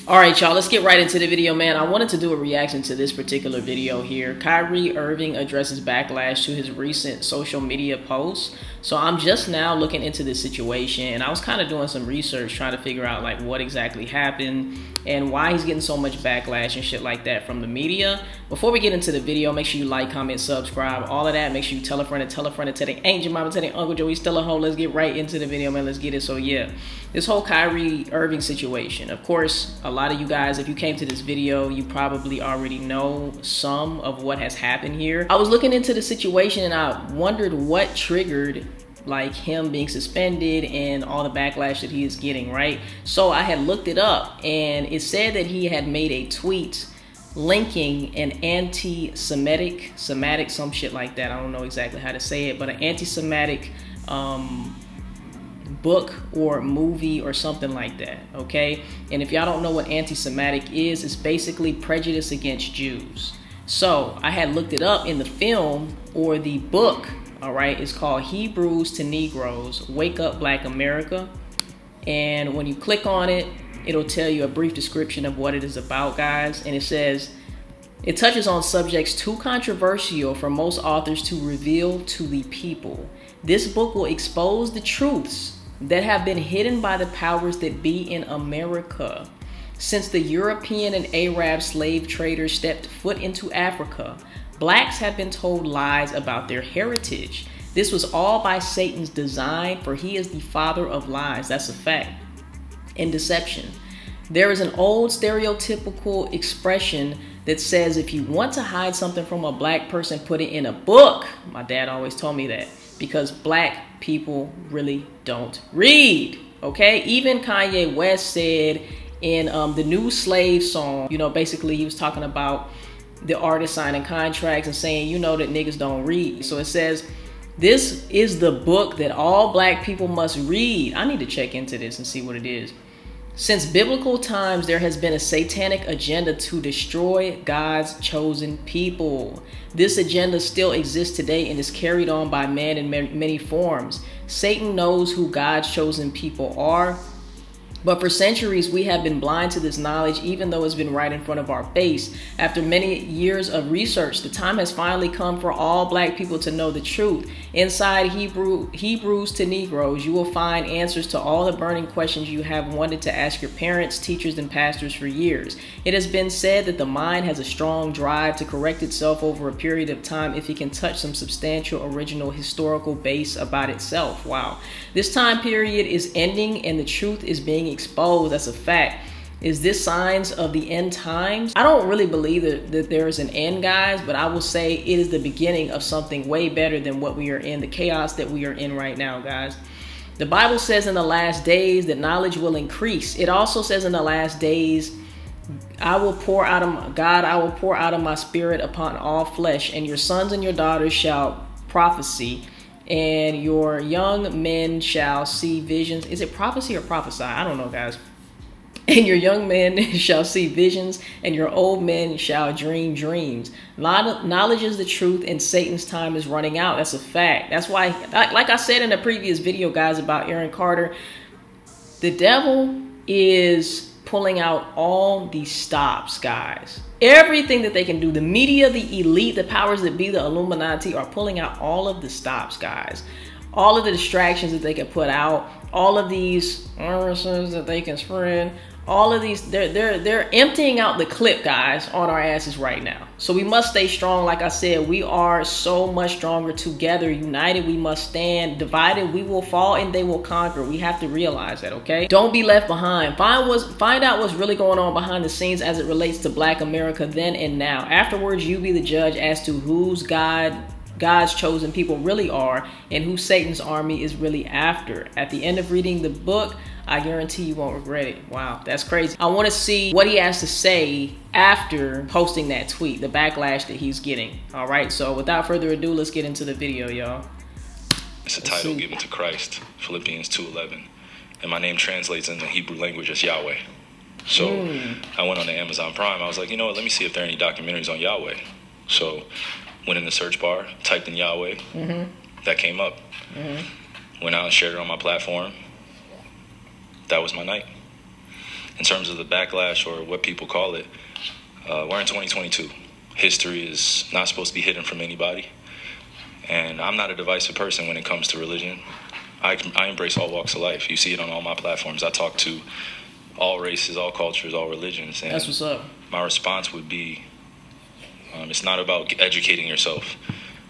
All right, y'all, let's get right into the video, man. I wanted to do a reaction to this particular video here. Kyrie Irving addresses backlash to his recent social media posts. So I'm just now looking into this situation, and I was kind of doing some research trying to figure out like what exactly happened and why he's getting so much backlash and shit like that from the media. Before we get into the video, make sure you like, comment, subscribe, all of that. Make sure you tell a friend, tell they ain't your mama, tell their Uncle Joe he's still a hoe. Let's get right into the video, man. Let's get it. So yeah, this whole Kyrie Irving situation, of course, a lot of you guys, if you came to this video, you probably already know some of what has happened here. I was looking into the situation and I wondered what triggered like him being suspended and all the backlash that he is getting, right? So I had looked it up and it said that he had made a tweet linking an anti-Semitic, some shit like that. I don't know exactly how to say it, but an anti-Semitic book or movie or something like that, okay? And if y'all don't know what anti-Semitic is, it's basically prejudice against Jews. So I had looked it up in the film or the book, all right? It's called Hebrews to Negroes, Wake Up Black America. And when you click on it, it'll tell you a brief description of what it is about, guys. And it says, it touches on subjects too controversial for most authors to reveal to the people. This book will expose the truths that have been hidden by the powers that be in America. Since the European and Arab slave traders stepped foot into Africa, blacks have been told lies about their heritage. This was all by Satan's design, for he is the father of lies. That's a fact. And deception. There is an old stereotypical expression that says if you want to hide something from a black person, put it in a book. My dad always told me that, because black people really don't read, okay? Even Kanye West said in the new Slave song, you know, basically he was talking about the artist signing contracts and saying, you know, that niggas don't read. So it says, this is the book that all black people must read. I need to check into this and see what it is. Since biblical times, there has been a satanic agenda to destroy God's chosen people. This agenda still exists today and is carried on by man in many forms. Satan knows who God's chosen people are, but for centuries we have been blind to this knowledge, even though it's been right in front of our face. After many years of research, the time has finally come for all black people to know the truth. Inside Hebrews to Negroes, you will find answers to all the burning questions you have wanted to ask your parents, teachers, and pastors for years. It has been said that the mind has a strong drive to correct itself over a period of time if it can touch some substantial original historical base about itself. Wow. This time period is ending and the truth is being exposed. That's a fact. Is this signs of the end times? I don't really believe that there is an end, guys, but I will say it is the beginning of something way better than what we are in, the chaos that we are in right now, guys. The Bible says in the last days that knowledge will increase. It also says in the last days, I will pour out of my spirit upon all flesh, and your sons and your daughters shall prophesy, and your young men shall see visions. Is it prophecy or prophesy? I don't know, guys. And your young men shall see visions, and your old men shall dream dreams. Knowledge is the truth, and Satan's time is running out. That's a fact. That's why, like I said in a previous video, guys, about Aaron Carter, the devil is pulling out all these stops, guys. Everything that they can do. The media, the elite, the powers that be, the Illuminati are pulling out all of the stops, guys. All of the distractions that they can put out, all of these viruses that they can spread, all of these, they're emptying out the clip, guys, on our asses right now. So we must stay strong. Like I said, we are so much stronger together. United, we must stand. Divided, we will fall and they will conquer. We have to realize that, okay? Don't be left behind. Find out what's really going on behind the scenes as it relates to Black America then and now. Afterwards, you be the judge as to who's God's chosen people really are and who Satan's army is really after. At the end of reading the book, I guarantee you won't regret it. Wow, that's crazy. I want to see what he has to say after posting that tweet, the backlash that he's getting. All right, so without further ado, let's get into the video, y'all. It's a title given to Christ, Philippians 2:11. And my name translates in the Hebrew language as Yahweh. So I went on to Amazon Prime. I was like, you know what, let me see if there are any documentaries on Yahweh. So went in the search bar, typed in Yahweh. That came up. Went out and shared it on my platform. That was my night. in terms of the backlash or what people call it, we're in 2022. History is not supposed to be hidden from anybody. And I'm not a divisive person when it comes to religion. I embrace all walks of life. You see it on all my platforms. I talk to all races, all cultures, all religions. And that's what's up. My response would be, it's not about educating yourself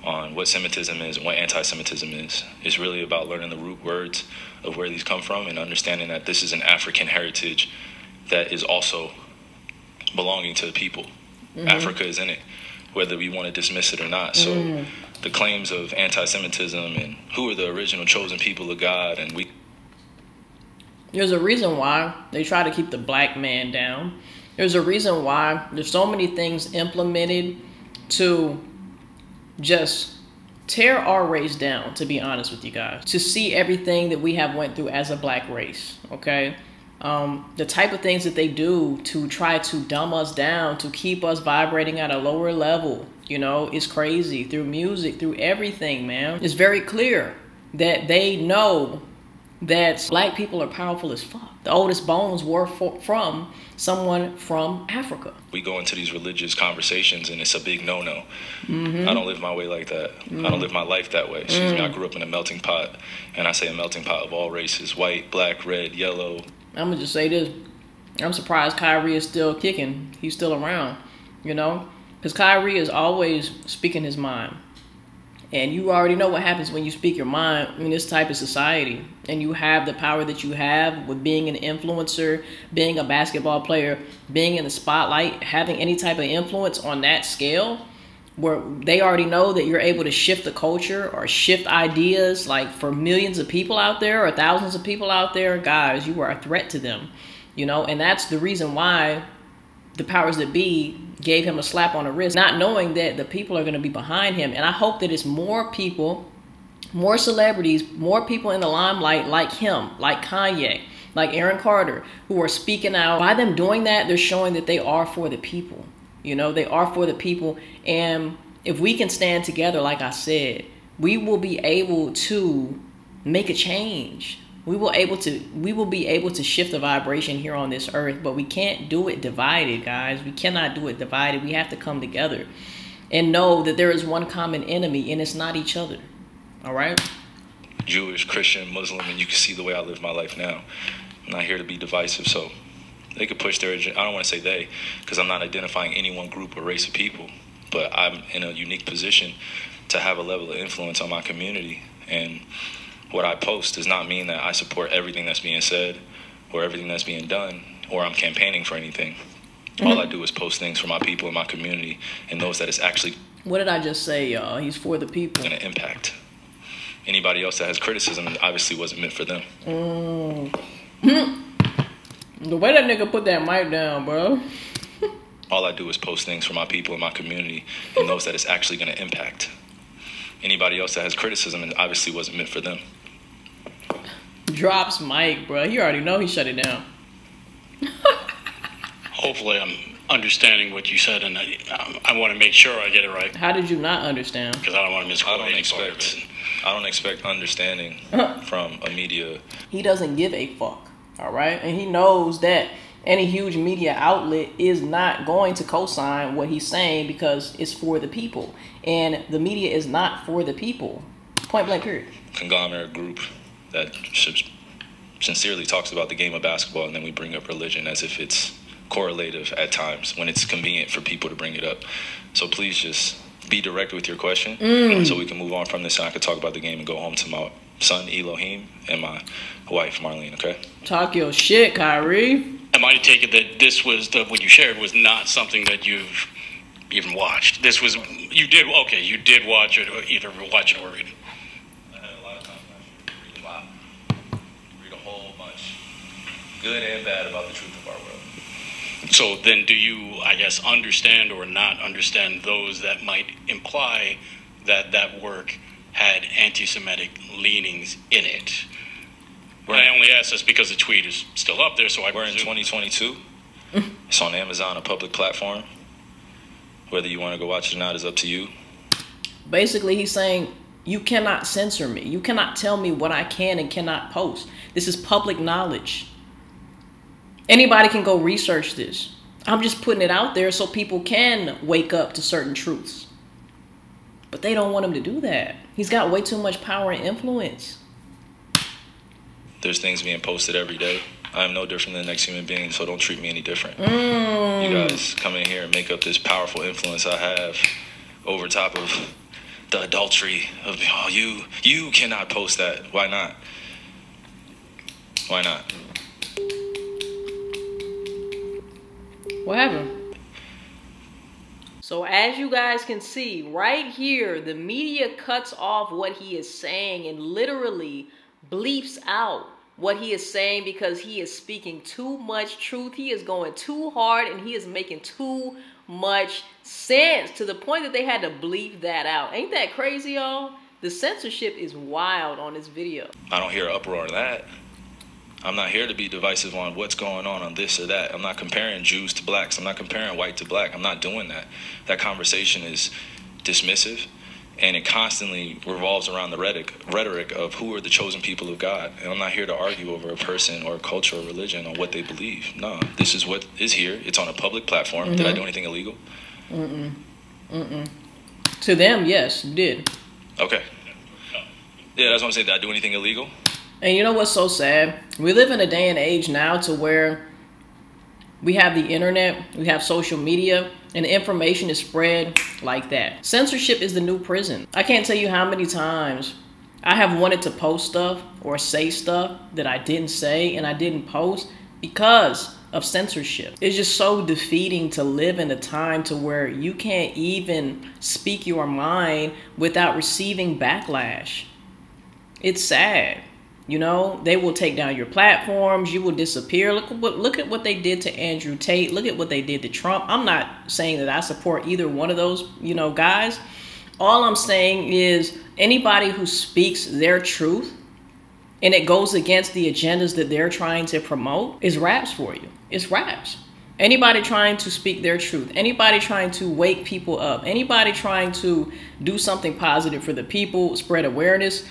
on what Semitism is and what anti-Semitism is. It's really about learning the root words of where these come from and understanding that this is an African heritage that is also belonging to the people. Mm-hmm. Africa is in it, whether we want to dismiss it or not. So the claims of anti-Semitism and who are the original chosen people of God, and there's a reason why they try to keep the black man down. There's a reason why there's so many things implemented to just tear our race down, to be honest with you guys. To see everything that we have went through as a black race, okay? The type of things that they do to try to dumb us down, to keep us vibrating at a lower level, you know, is crazy. Through music, through everything, man. It's very clear that they know that black people are powerful as fuck. The oldest bones were from someone from Africa. We go into these religious conversations and it's a big no-no. I don't live my way like that. I don't live my life that way. Excuse me, I grew up in a melting pot, and I say a melting pot of all races: white, black, red, yellow. I'm gonna just say this. I'm surprised Kyrie is still kicking. He's still around, you know? Because Kyrie is always speaking his mind. And you already know what happens when you speak your mind in this type of society. And you have the power that you have with being an influencer, being a basketball player, being in the spotlight, having any type of influence on that scale, where they already know that you're able to shift the culture or shift ideas, like for millions of people out there or thousands of people out there. Guys, you are a threat to them, you know? And that's the reason why the powers that be gave him a slap on the wrist, not knowing that the people are going to be behind him. And I hope that it's more people, more celebrities, more people in the limelight like him, like Kanye, like Aaron Carter, who are speaking out. By them doing that, they're showing that they are for the people. You know, they are for the people. And if we can stand together, like I said, we will be able to make a change. We will be able to shift the vibration here on this earth, but we can't do it divided, guys. We cannot do it divided. We have to come together and know that there is one common enemy, and it's not each other. All right? Jewish, Christian, Muslim, and you can see the way I live my life now. I'm not here to be divisive, so they could push their agenda. I don't want to say they, because I'm not identifying any one group or race of people, but I'm in a unique position to have a level of influence on my community. And what I post does not mean that I support everything that's being said or everything that's being done, or I'm campaigning for anything. All I do is post things for my people in my community and those that it's actually... What did I just say, y'all? He's for the people. ...going to impact. Anybody else that has criticism obviously wasn't meant for them. The way that nigga put that mic down, bro. All I do is post things for my people in my community and those that it's actually going to impact. Anybody else that has criticism and obviously wasn't meant for them. Drops mic, bro. You already know he shut it down. Hopefully I'm understanding what you said, and I want to make sure I get it right. How did you not understand? Because I don't want to misquote any part of it. I don't expect understanding from a media. He doesn't give a fuck, all right? And he knows that any huge media outlet is not going to co-sign what he's saying because it's for the people. And the media is not for the people. Point blank period. Conglomerate group that sincerely talks about the game of basketball, and then we bring up religion as if it's correlative at times when it's convenient for people to bring it up. So please just be direct with your question so we can move on from this and I can talk about the game and go home to my son Elohim and my wife Marlene, okay? Talk your shit, Kyrie. Am I to take it that this was what you shared was not something that you've even watched? This was you did watch it, or either watch it or read it. I had a lot of time last year to read a lot. Read a whole bunch, good and bad, about the truth of our world. So then, do you, I guess, understand or not understand those that might imply that that work had anti-Semitic leanings in it? I only ask this because the tweet is still up there, so we're in 2022. It's on Amazon, a public platform. Whether you want to go watch it or not is up to you. Basically, he's saying, you cannot censor me. You cannot tell me what I can and cannot post. This is public knowledge. Anybody can go research this. I'm just putting it out there so people can wake up to certain truths. But they don't want him to do that. He's got way too much power and influence. There's things being posted every day. I'm no different than the next human being, so don't treat me any different. You guys come in here and make up this powerful influence I have over top of the adultery of, oh, you cannot post that. Why not? Why not? What happened? So as you guys can see right here, the media cuts off what he is saying and literally bleeps out what he is saying because he is speaking too much truth. He is going too hard and he is making too much sense to the point that they had to bleep that out. Ain't that crazy, y'all? The censorship is wild on this video. I don't hear an uproar on that. I'm not here to be divisive on what's going on this or that. I'm not comparing Jews to blacks. I'm not comparing white to black. I'm not doing that. That conversation is dismissive, and it constantly revolves around the rhetoric of who are the chosen people of God. And I'm not here to argue over a person or a culture or religion on what they believe. No, this is what is here. It's on a public platform. Did I do anything illegal? To them, yes, you did. Okay. Yeah, that's what I'm saying. Did I do anything illegal? And you know what's so sad? We live in a day and age now to where we have the internet, we have social media, and information is spread like that. Censorship is the new prison. I can't tell you how many times I have wanted to post stuff or say stuff that I didn't say and I didn't post because of censorship. It's just so defeating to live in a time to where you can't even speak your mind without receiving backlash. It's sad. You know, they will take down your platforms. You will disappear. Look at what they did to Andrew Tate. Look at what they did to Trump. I'm not saying that I support either one of those, guys. All I'm saying is anybody who speaks their truth and it goes against the agendas that they're trying to promote is raps for you. It's raps. Anybody trying to speak their truth, anybody trying to wake people up, anybody trying to do something positive for the people, spread awareness,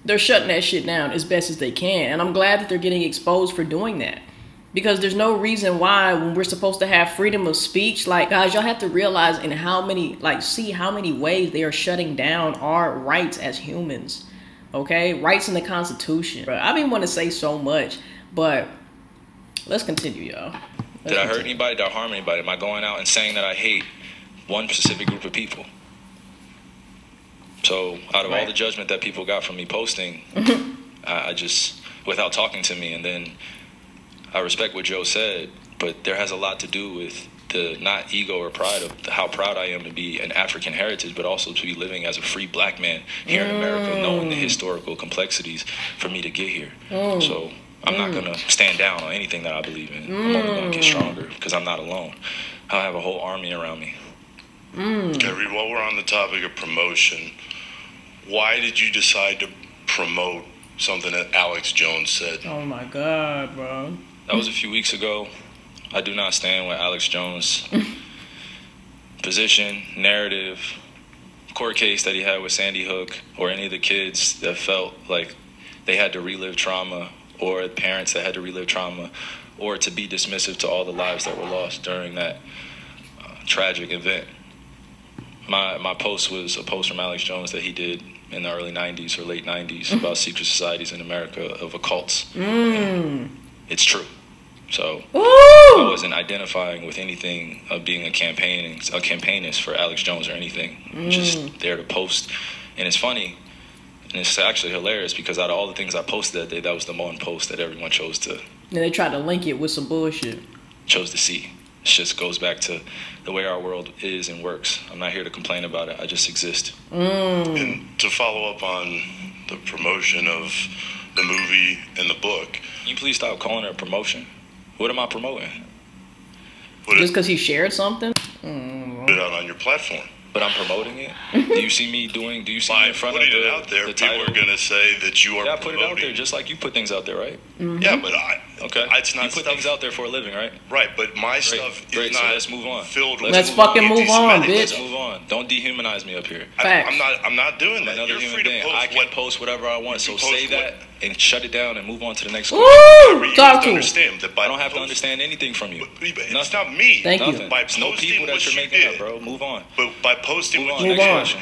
they're shutting that shit down as best as they can. And I'm glad that they're getting exposed for doing that. Because there's no reason why when we're supposed to have freedom of speech, like, guys, y'all have to realize in how many, see how many ways they are shutting down our rights as humans. Okay? Rights in the Constitution. I didn't want to say so much, but let's continue, y'all. Did I hurt anybody? Did I harm anybody? Am I going out and saying that I hate one specific group of people? So out of all the judgment that people got from me posting, I just, without talking to me, and then I respect what Joe said, but there has a lot to do with the not ego or pride of how proud I am to be an African heritage, but also to be living as a free black man here in America, knowing the historical complexities for me to get here. So I'm not going to stand down on anything that I believe in. I'm only going to get stronger because I'm not alone. I have a whole army around me. Okay, Reed, while we're on the topic of promotion, why did you decide to promote something that Alex Jones said? Oh my God, bro. That was a few weeks ago. I do not stand with Alex Jones' position, narrative, court case that he had with Sandy Hook, or any of the kids that felt like they had to relive trauma, or parents that had to relive trauma, or to be dismissive to all the lives that were lost during that tragic event. My post was a post from Alex Jones that he did in the early 90s or late 90s about secret societies in America of occults. It's true. So I wasn't identifying with anything of being a campaignist for Alex Jones or anything. Just there to post. And it's funny, and it's actually hilarious because out of all the things I posted that day, that was the one post that everyone chose to. And they tried to link it with some bullshit. Chose to see. It just goes back to the way our world is and works. I'm not here to complain about it. I just exist. And to follow up on the promotion of the movie and the book. Can you please stop calling it a promotion? What am I promoting? Just because he shared something? Put it out on your platform. But I'm promoting it? Do you see me doing, do you see me in front of putting it out there, people are going to say that you are promoting. Yeah, I put it out there just like you put things out there, right? Yeah, but it's not you put things out there for a living, right? Right, but my stuff is not so let's move on. Filled with Let's fucking move on, bitch. Let's move on. Don't dehumanize me up here. Facts. I'm not doing that. Another You're human free to being. post I can post whatever I want, so say that. and shut it down and move on to the next Ooh, question. talk to him. Understand that I don't have to understand anything from you. It's not me. Thank you. Nothing. By It's no posting people that what you're you making up, did. bro. Move on. But by posting Move what on. you Move Next on. question.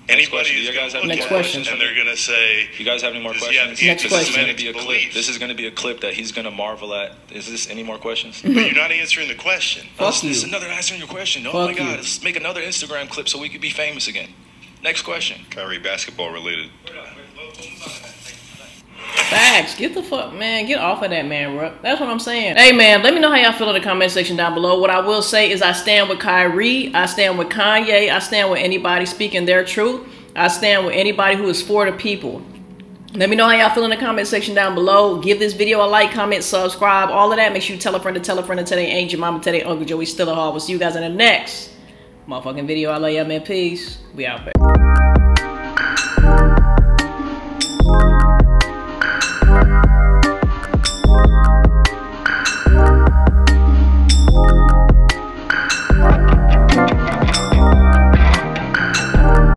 anybody You is guys going to have look Next at question. it and they're going to say, You guys have any more Does he have questions? Next This question. is going to be a clip. Beliefs. This is going to be a clip that he's going to marvel at. Is this any more questions? but you're not answering the question. Fuck you. This is another answering your question. Oh Fuck my God, you. let's make another Instagram clip so we could be famous again. Next question. Kyrie, basketball related. Facts. Get the fuck, man. Get off of that, man, bro. That's what I'm saying. Hey, man, let me know how y'all feel in the comment section down below. What I will say is I stand with Kyrie. I stand with Kanye. I stand with anybody speaking their truth. I stand with anybody who is for the people. Let me know how y'all feel in the comment section down below. Give this video a like, comment, subscribe, all of that. Make sure you tell a friend to tell a friend to tell their aunt, your mama, tell their uncle, Joey Still a Hall. We'll see you guys in the next motherfucking video. I love y'all, man. Peace. We out, baby.